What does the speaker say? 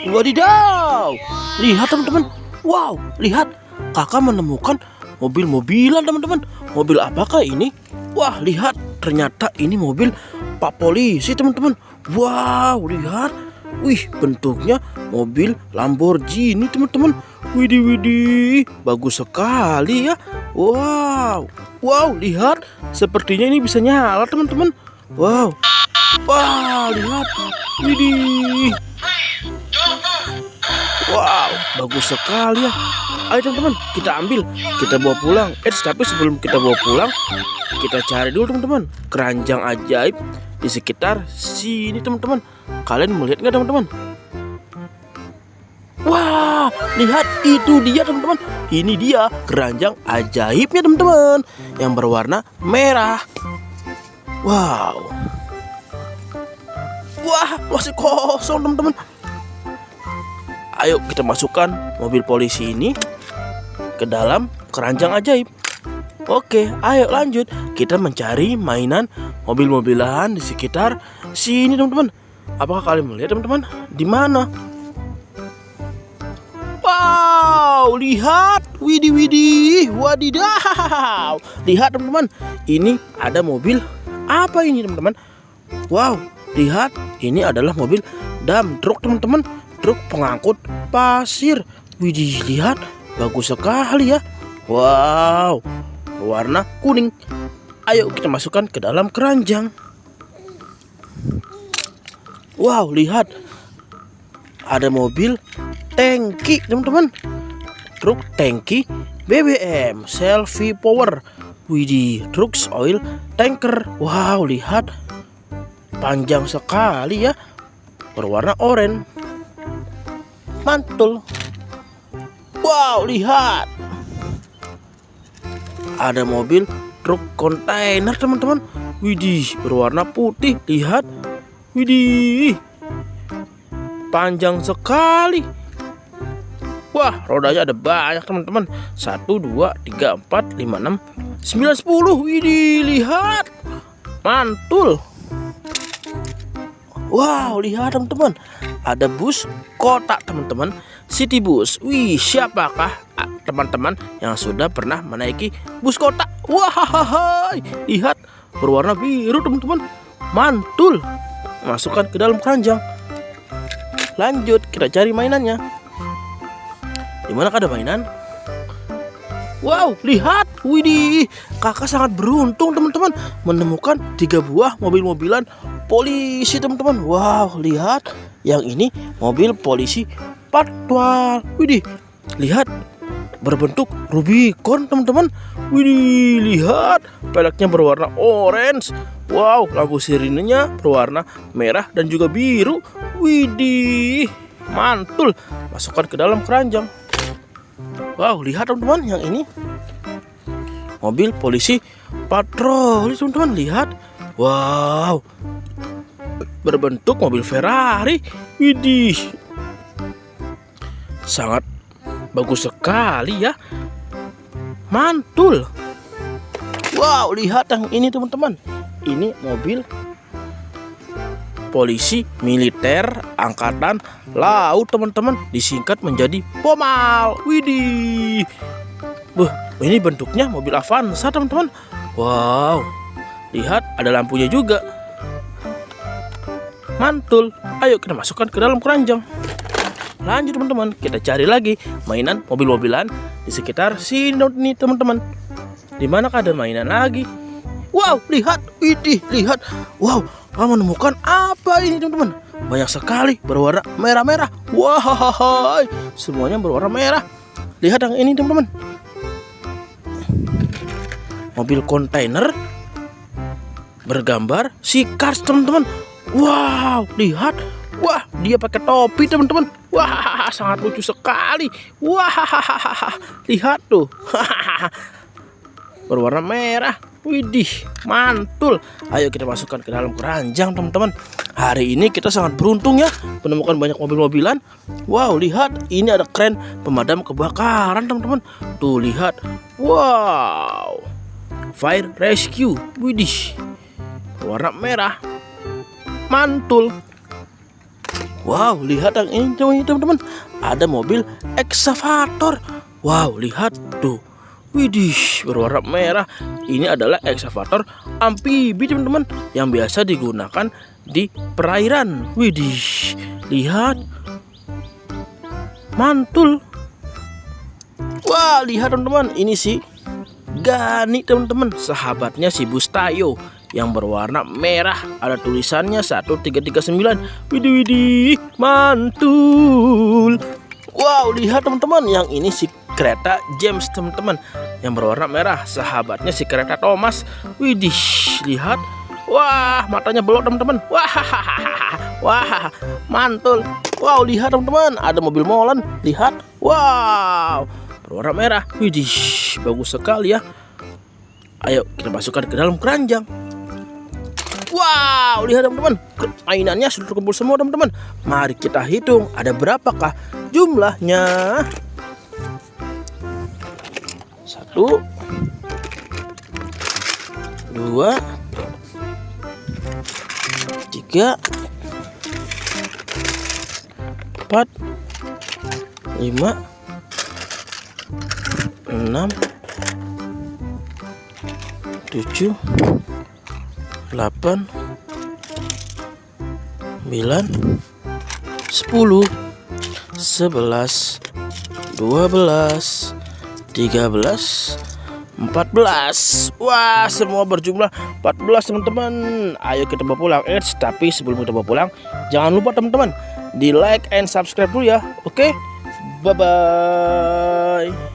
Wadidaw, lihat teman-teman. Wow, lihat, kakak menemukan mobil-mobilan teman-teman. Mobil apakah ini? Wah, lihat, ternyata ini mobil Pak Polisi teman-teman. Wow, lihat, wih, bentuknya mobil Lamborghini teman-teman. Widih, widih, bagus sekali ya. Wow, wow, lihat, sepertinya ini bisa nyala teman-teman. Wow, wah, lihat, widih. Wow, bagus sekali ya. Ayo teman-teman, kita ambil, kita bawa pulang. Tapi sebelum kita bawa pulang, kita cari dulu teman-teman keranjang ajaib di sekitar sini teman-teman. Kalian melihat nggak teman-teman? Wah, lihat, itu dia teman-teman. Ini dia keranjang ajaibnya teman-teman, yang berwarna merah. Wow. Wah, masih kosong teman-teman. Ayo kita masukkan mobil polisi ini ke dalam keranjang ajaib. Oke, ayo lanjut. Kita mencari mainan mobil-mobilan di sekitar sini teman-teman. Apakah kalian melihat teman-teman? Di mana? Wow, lihat, widih, widih, wadidaw. Lihat teman-teman, ini ada mobil apa ini teman-teman? Wow, lihat, ini adalah mobil dump truck teman-teman. Truk pengangkut pasir. Widih, lihat, bagus sekali ya. Wow, warna kuning. Ayo kita masukkan ke dalam keranjang. Wow, lihat, ada mobil tangki teman-teman. Truk tangki BBM Selfie Power. Widih, truk oil tanker. Wow, lihat, panjang sekali ya, berwarna oranye. Mantul. Wow, lihat, ada mobil truk kontainer teman-teman. Widih, berwarna putih. Lihat, widih, panjang sekali. Wah, rodanya ada banyak teman-teman. 1, 2, 3, 4, 5, 6, 9, 10. Widih, lihat, mantul. Wow, lihat teman-teman, ada bus kota teman-teman, city bus. Wih, siapakah teman-teman yang sudah pernah menaiki bus kota? Wah, lihat, berwarna biru teman-teman, mantul. Masukkan ke dalam keranjang. Lanjut, kita cari mainannya. Di mana ada mainan? Wow, lihat, widih, kakak sangat beruntung teman-teman menemukan 3 buah mobil-mobilan polisi teman-teman. Wow, lihat, yang ini mobil polisi patwal. Widih, lihat, berbentuk Rubicon teman-teman. Widih, lihat, peleknya berwarna orange. Wow, lampu sirinenya berwarna merah dan juga biru. Widih, mantul. Masukkan ke dalam keranjang. Wow, lihat teman-teman, yang ini mobil polisi patroli teman-teman. Lihat, wow, berbentuk mobil Ferrari. Widih, sangat bagus sekali ya, mantul. Wow, lihat yang ini teman-teman. Ini mobil polisi militer angkatan laut teman-teman, disingkat menjadi Pomal. Widih, ini bentuknya mobil Avanza teman-teman. Wow, lihat, ada lampunya juga, mantul. Ayo kita masukkan ke dalam keranjang. Lanjut teman-teman, kita cari lagi mainan mobil-mobilan di sekitar sini teman-teman. Di manakah ada mainan lagi? Wow, lihat, widih, lihat. Wow, kamu menemukan apa ini teman-teman? Banyak sekali, berwarna merah-merah. Wah, semuanya berwarna merah. Lihat yang ini teman-teman, mobil kontainer bergambar si Cars teman-teman. Wow, lihat, wah, dia pakai topi teman-teman. Wah, sangat lucu sekali. Wah, lihat tuh, berwarna merah. Widih, mantul. Ayo kita masukkan ke dalam keranjang teman-teman. Hari ini kita sangat beruntung ya, menemukan banyak mobil-mobilan. Wow, lihat, ini ada kren pemadam kebakaran teman-teman. Tuh, lihat. Wow, fire rescue. Widih, warna merah, mantul. Wow, lihat yang ini teman-teman. Ada mobil ekskavator. Wow, lihat tuh. Widih, berwarna merah. Ini adalah ekskavator amfibi teman-teman, yang biasa digunakan di perairan. Widih, lihat. Mantul. Wah, lihat teman-teman. Ini sih Gani teman-teman, sahabatnya si Bus Tayo yang berwarna merah. Ada tulisannya 1339. Widih, widih, mantul. Wow, lihat teman-teman, yang ini si kereta James teman-teman, yang berwarna merah, sahabatnya si kereta Thomas. Widih, lihat. Wah, matanya belok teman-teman. Wah, mantul. Wow, lihat teman-teman, ada mobil molen. Lihat. Wow, berwarna merah. Widih, bagus sekali ya. Ayo kita masukkan ke dalam keranjang. Wow, lihat teman-teman, mainannya sudah terkumpul semua teman-teman. Mari kita hitung ada berapakah jumlahnya. 1, 2, 3, 4, 5, 6, 7, 8, 9, 10, 11, 12, 13, 14. Wah, semua berjumlah 14 teman-teman. Ayo kita bawa pulang. Tapi sebelum kita bawa pulang, jangan lupa teman-teman di like and subscribe dulu ya. Oke, bye bye.